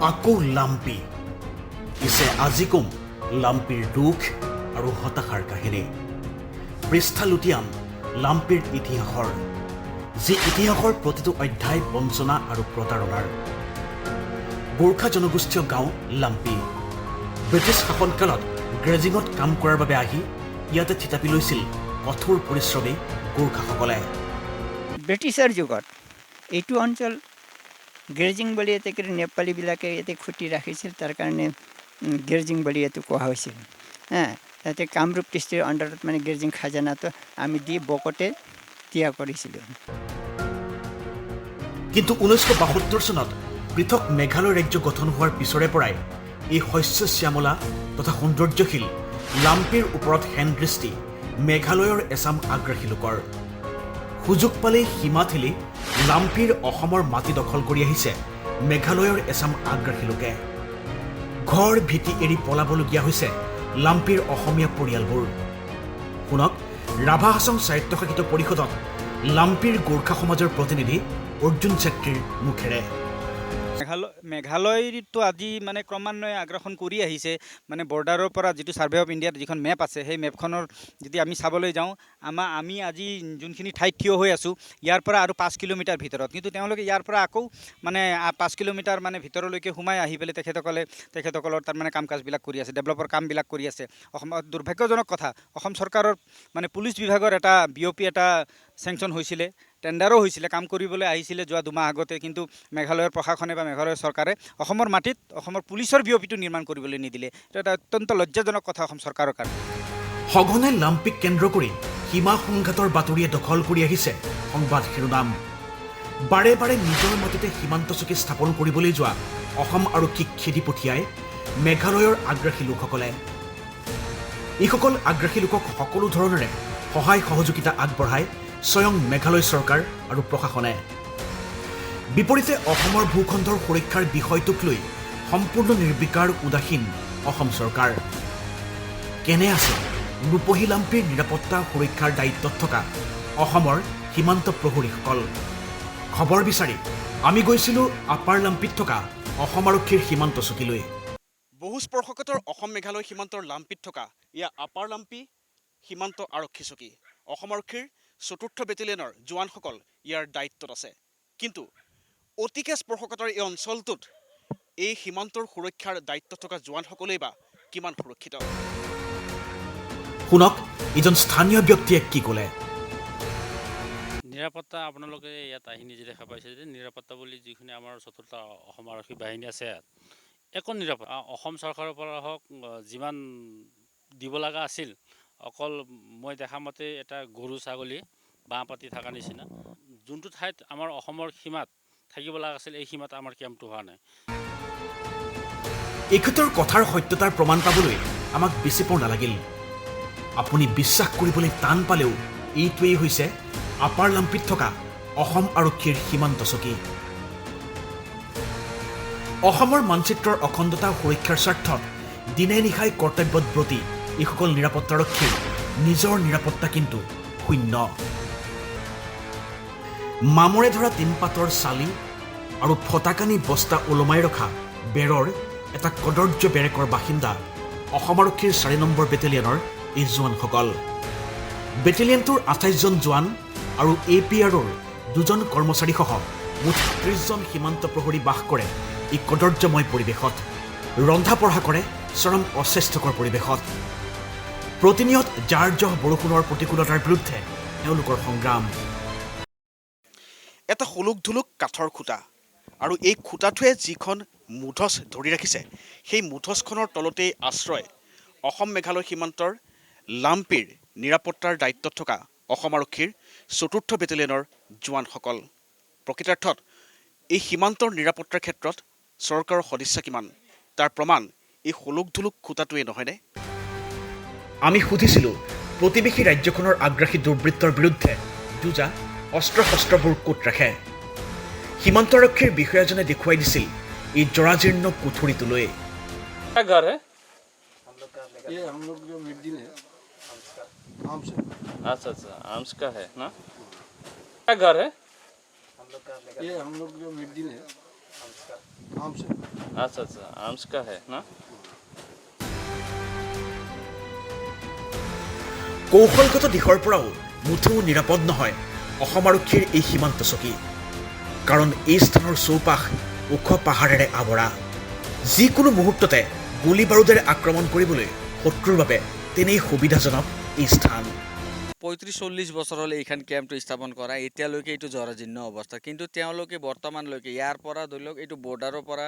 আকৌ লাম্পি পিছে আজি কম লাম্পিৰ দুখ আৰু হতাশাৰ কাহিনী পৃষ্ঠা লুটিয়াম লাম্পিৰ ইতিহাসৰ যি ইতিহাসৰ প্ৰতিটো অধ্যায় বঞ্চনা আৰু প্ৰতাৰণাৰ গোৰ্খা জনগোষ্ঠীয় গাঁও লাম্পি ব্ৰিটিছ শাসনকালত গ্ৰেজিঙত কাম কৰাৰ বাবে আহি ইয়াতে থিতাপি লৈছিল কঠোৰ পৰিশ্ৰমী গোৰ্খাসকলে ব্ৰিটিছৰ যুগত এইটো অঞ্চল গ্ৰেজিং বুলি এতে নেপালীবিলাকে ইয়াতে খুটি ৰাখিছিল তাৰ কাৰণে গ্ৰেজিং বুলি এইটো কোৱা হৈছিল তাতে কামৰূপ ডিষ্ট্ৰিক্টৰ আণ্ডাৰত মানে গ্ৰেজিং খাজানাটো আমি দি বকতে দিয়া কৰিছিলোঁ কিন্তু 1972 চনত পৃথক মেঘালয় ৰাজ্য গঠন হোৱাৰ পিছৰে পৰাই এই শস্য শ্যামলা তথা সৌন্দৰ্যশীল লাম্পিৰ ওপৰত হেনদৃষ্টি মেঘালয়ৰ এচাম আগ্ৰাসী লোকৰ সুযোগ পালেই সীমা ঠেলি লাম্পিৰ অসমৰ মাটি দখল কৰি আহিছে মেঘালয়ৰ এচাম আগ্ৰাসী লোকে ঘৰ ভীতি এৰি পলাবলগীয়া হৈছে লাম্পিৰ অসমীয়া পৰিয়ালবোৰ শুনক ৰাভা হাছং স্বায়ত্তশাসিত পৰিষদত লাম্পিৰ গোৰ্খা সমাজৰ প্ৰতিনিধি অৰ্জুন চেত্ৰীৰ মুখেৰে মেঘালয়তো আজি মানে ক্ৰমান্বয়ে আগ্ৰাসন কৰি আহিছে মানে বৰ্ডাৰৰ পৰা যিটো ছাৰ্ভে অফ ইণ্ডিয়াৰ যিখন মেপ আছে সেই মেপখনৰ যদি আমি চাবলৈ যাওঁ আমি আজি যোনখিনি ঠাইত থিয় হৈ আছোঁ ইয়াৰ পৰা আৰু 5 কিলোমিটাৰ ভিতৰত কিন্তু তেওঁলোকে ইয়াৰ পৰা আকৌ মানে 5 কিলোমিটাৰ মানে ভিতৰলৈকে সোমাই আহি পেলাই তেখেতসকলৰ তাৰ মানে কাম কাজবিলাক কৰি আছে ডেভেলপৰ কামবিলাক কৰি আছে অসমত দুৰ্ভাগ্যজনক কথা অসম চৰকাৰৰ মানে পুলিচ বিভাগৰ এটা বিঅপি এটা চেংচন হৈছিলে টেণ্ডাৰো হৈছিলে কাম কৰিবলৈ আহিছিলে যোৱা 2 মাহ আগতে কিন্তু মেঘালয়ৰ প্ৰশাসনে বা মেঘালয়ৰ চৰকাৰে অসমৰ মাটিত অসমৰ পুলিচৰ বিঅপিটো নিৰ্মাণ কৰিবলৈ নিদিলে এইটো এটা অত্যন্ত লজ্জাজনক কথা অসম চৰকাৰৰ কাৰণে সঘনে লাম্পিক কেন্দ্ৰ কৰি সীমা সংঘাতৰ বাতৰিয়ে দখল কৰি আহিছে সংবাদ শিৰোনাম বাৰে বাৰে নিজৰ মাটিতে সীমান্ত চকী স্থাপন কৰিবলৈ যোৱা অসম আৰক্ষীক খেদি পঠিয়াই মেঘালয়ৰ আগ্ৰাসী লোকসকলে এইসকল আগ্ৰাসী লোকক সকলো ধৰণেৰে সহায় সহযোগিতা আগবঢ়ায় স্বয়ং মেঘালয় চৰকাৰ আৰু প্ৰশাসনে বিপৰীতে অসমৰ ভূখণ্ডৰ সুৰক্ষাৰ বিষয়টোক লৈ সম্পূৰ্ণ নিৰ্বিকাৰ উদাসীন অসম চৰকাৰ কেনে আছে ৰূপহী লাম্পিৰ নিৰাপত্তা সুৰক্ষাৰ দায়িত্বত থকা অসমৰ সীমান্ত প্ৰহৰীসকল খবৰ বিচাৰি আমি গৈছিলোঁ আপাৰ লাম্পিত থকা অসম আৰক্ষীৰ সীমান্ত চকীলৈ বহু স্পৰ্শকাতৰ অসম মেঘালয় সীমান্তৰ লাম্পিত থকা ইয়া আপাৰ লাম্পি সীমান্ত আৰক্ষী চকী অসম আৰক্ষীৰ ৪ৰ্থ বেটেলিয়নৰ জোৱানসকল ইয়াৰ দায়িত্বত আছে কিন্তু অতিকে স্পৰ্শকাতৰ এই অঞ্চলটোত এই সীমান্তৰ সুৰক্ষাৰ দায়িত্বত থকা জোৱানসকলেই বা কিমান সুৰক্ষিত শুনক এজন স্থানীয় ব্যক্তিয়ে কি ক'লে নিৰাপত্তা আপোনালোকে ইয়াত আহি নিজে দেখা পাইছে যে নিৰাপত্তা বুলি যিখিনি আমাৰ ৪ৰ্থ অসম আৰক্ষী বাহিনী আছে একো নিৰাপত্তা অসম চৰকাৰৰ পৰা হওক যিমান দিব লগা আছিল অকল মই দেখা মতে এটা গৰু ছাগলী বাঁহ পাতি থকা নিচিনা যোনটো ঠাইত আমাৰ অসমৰ সীমাত থাকিব লগা আছিল এই সীমাত আমাৰ কেম্পটো হোৱা নাই এখেতৰ কথাৰ সত্যতাৰ প্ৰমাণ পাবলৈ আমাক বেছি পৰ নালাগিল আপুনি বিশ্বাস কৰিবলৈ টান পালেও এইটোৱেই হৈছে আপাৰ লাম্পিত থকা অসম আৰক্ষীৰ সীমান্ত চকী অসমৰ মানচিত্ৰৰ অখণ্ডতা সুৰক্ষাৰ স্বাৰ্থত দিনে নিশাই কৰ্তব্যত ব্ৰতী এইসকল নিৰাপত্তাৰক্ষীৰ নিজৰ নিৰাপত্তা কিন্তু শূন্য মামৰে ধৰা টিনপাতৰ চালি আৰু ফটাকানি বস্তা ওলমাই ৰখা বেৰৰ এটা কদৰ্য বেৰেকৰ বাসিন্দা অসম আৰক্ষীৰ ৪ নম্বৰ বেটেলিয়নৰ এই জোৱানসকল বেটেলিয়নটোৰ ২৮জন জোৱান আৰু APRৰ 2জন কৰ্মচাৰীসহ মুঠ ৩০জন সীমান্ত প্ৰহৰী বাস কৰে এই কদৰ্যময় পৰিৱেশত ৰন্ধা পঢ়া কৰে চৰম অস্বাস্থ্যকৰ পৰিৱেশত প্ৰতিনিয়ত জাৰ জহ বৰষুণৰ প্ৰতিকূলতাৰ বিৰুদ্ধে তেওঁলোকৰ সংগ্ৰাম এটা হলুক ধুলুক কাঠৰ খুঁটা আৰু এই খুঁটাটোৱে যিখন মুধচ ধৰি ৰাখিছে সেই মুধচখনৰ তলতেই আশ্ৰয় অসম মেঘালয় সীমান্তৰ লাম্পিৰ নিৰাপত্তাৰ দায়িত্বত থকা অসম আৰক্ষীৰ ৪ৰ্থ বেটেলিয়নৰ জোৱানসকল প্ৰকৃতাৰ্থত এই সীমান্তৰ নিৰাপত্তাৰ ক্ষেত্ৰত চৰকাৰৰ সদিচ্ছা কিমান তাৰ প্ৰমাণ এই হলুক ধুলুক খুঁটাটোৱেই নহয়নে আমি সুধিছিলোঁ প্ৰতিবেশী ৰাজ্যখনৰ আগ্ৰাসী দুৰ্বৃত্তৰ বিৰুদ্ধে যুঁজা অস্ত্ৰ শস্ত্ৰবোৰ ক'ত ৰাখে সীমান্তৰক্ষীৰ বিষয়াজনে দেখুৱাই দিছিল এই জৰাজীৰ্ণ কুঠুৰিটোলৈ अच्छा आर्म्स का है ना क्या घर है ये हम लोग जो मिड दिन है अच्छा अच्छा आर्म्स का है ना কৌশলগত দিশৰ পৰাও মুঠেও নিৰাপদ নহয় অসম আৰক্ষীৰ এই সীমান্ত চকী কাৰণ এই স্থানৰ চৌপাশ ওখ পাহাৰেৰে আৱৰা যিকোনো মুহূৰ্ততে গুলী বাৰুদেৰে আক্ৰমণ কৰিবলৈ শত্ৰুৰ বাবে তেনেই সুবিধাজনক এই স্থান 35-40 বছৰ হলে এইখান কেম্পটো স্থাপন কৰা এতিয়ালৈকে এইটো জৰাজীৰ্ণ অৱস্থা কিন্তু তেওঁলোকে বৰ্তমানলৈকে ইয়াৰ পৰা ধৰি লওক এইটো বৰ্ডাৰৰ পৰা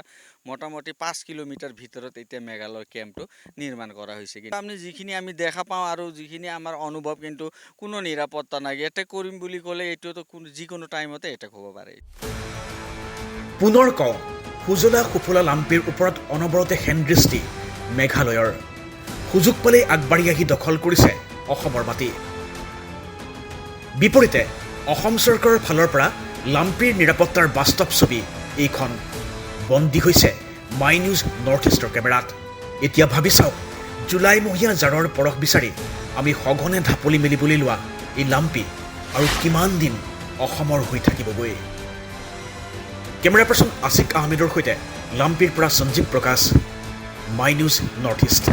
মোটামুটি 5 কিলোমিটাৰ ভিতৰত এতিয়া মেঘালয় কেম্পটো নিৰ্মাণ কৰা হৈছে কিন্তু আমি যিখিনি আমি দেখা পাওঁ আৰু যিখিনি আমাৰ অনুভৱ কিন্তু কোনো নিৰাপত্তা নাই এটা কৰিম বুলি ক'লে এইটোতো যিকোনো টাইমতে এটা হ'ব পাৰে পুনৰ কওঁ সুজলা সুফলা লাম্পিৰ ওপৰত অনবৰতে হেনদৃষ্টি মেঘালয়ৰ সুযোগ পালেই আগবাঢ়ি আহি দখল কৰিছে অসমৰ মাটি বিপৰীতে অসম চৰকাৰৰ ফালৰ পৰা লাম্পিৰ নিৰাপত্তাৰ বাস্তৱ ছবি এইখন বন্দী হৈছে মাই নিউজ নৰ্থ ইষ্টৰ কেমেৰাত এতিয়া ভাবি চাওক জুলাইমহীয়া জাৰৰ পৰশ বিচাৰি আমি সঘনে ঢাপলি মেলিবলৈ লোৱা এই লাম্পি আৰু কিমান দিন অসমৰ হৈ থাকিবগৈ কেমেৰা পাৰ্চন আছিক আহমেদৰ সৈতে লাম্পিৰ পৰা সঞ্জীৱ প্ৰকাশ মাই নিউজ নৰ্থ ইষ্ট